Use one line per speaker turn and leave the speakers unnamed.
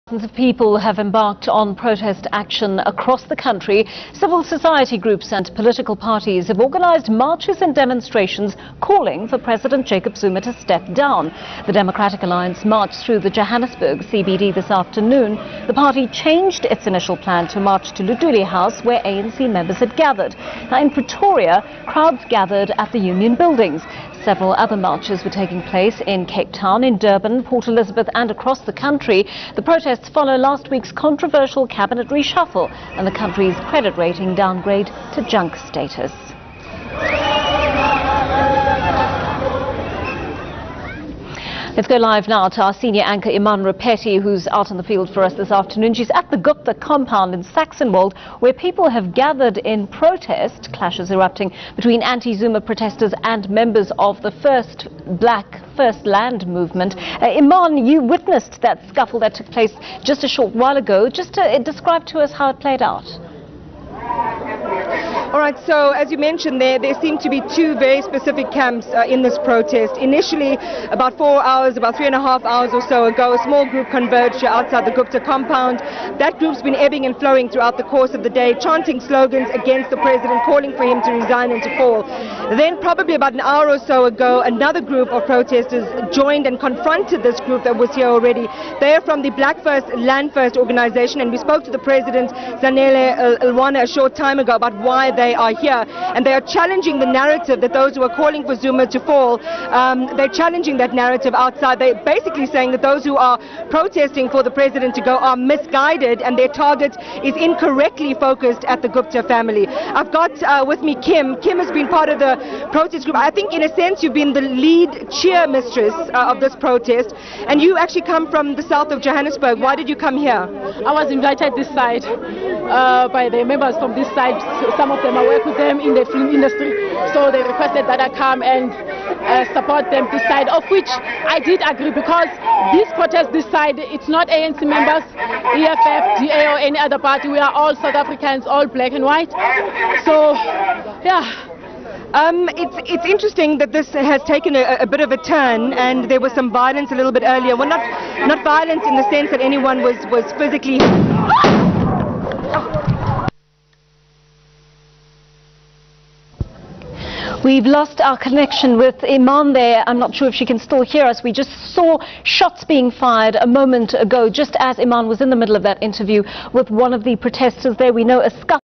Thousands of people have embarked on protest action across the country. Civil society groups and political parties have organised marches and demonstrations calling for President Jacob Zuma to step down. The Democratic Alliance marched through the Johannesburg CBD this afternoon. The party changed its initial plan to march to Luduli House, where ANC members had gathered. Now, in Pretoria, crowds gathered at the Union buildings. Several other marches were taking place in Cape Town, in Durban, Port Elizabeth and across the country. The protests follow last week's controversial cabinet reshuffle and the country's credit rating downgrade to junk status. Let's go live now to our senior anchor Iman Rapetti, who's out in the field for us this afternoon. She's at the Gupta Compound in Saxonwold, where people have gathered in protest, clashes erupting between anti-Zuma protesters and members of the First Land movement. Iman, you witnessed that scuffle that took place just a short while ago. Just to describe to us how it played out.
All right, so as you mentioned there seem to be two very specific camps in this protest. Initially, about 4 hours, about 3.5 hours or so ago, a small group converged outside the Gupta Compound. That group's been ebbing and flowing throughout the course of the day, chanting slogans against the president, calling for him to resign and to fall. Then, probably about an hour or so ago, another group of protesters joined and confronted this group that was here already. They are from the Black First, Land First organization, and we spoke to the president, Zanele Ilwana, a short time ago about why they are here, and they are challenging the narrative that those who are calling for Zuma to fall, they're challenging that narrative outside. They're basically saying that those who are protesting for the president to go are misguided and their target is incorrectly focused at the Gupta family. I've got with me Kim. Kim has been part of the protest group. I think in a sense you've been the lead cheer mistress of this protest, and you actually come from the south of Johannesburg. Why did you come here?
I was invited this side by the members from this side. Some of them I work with them in the film industry, so they requested that I come and support them this side, of which I did agree, because this protest this side, it's not ANC members, EFF, DA or any other party. We are all South Africans, all black and white. So yeah.
It's interesting that this has taken a bit of a turn, and there was some violence a little bit earlier. Well, not violence in the sense that anyone was physically...
We've lost our connection with Iman there. I'm not sure if she can still hear us. We just saw shots being fired a moment ago, just as Iman was in the middle of that interview with one of the protesters there. We know a scuffle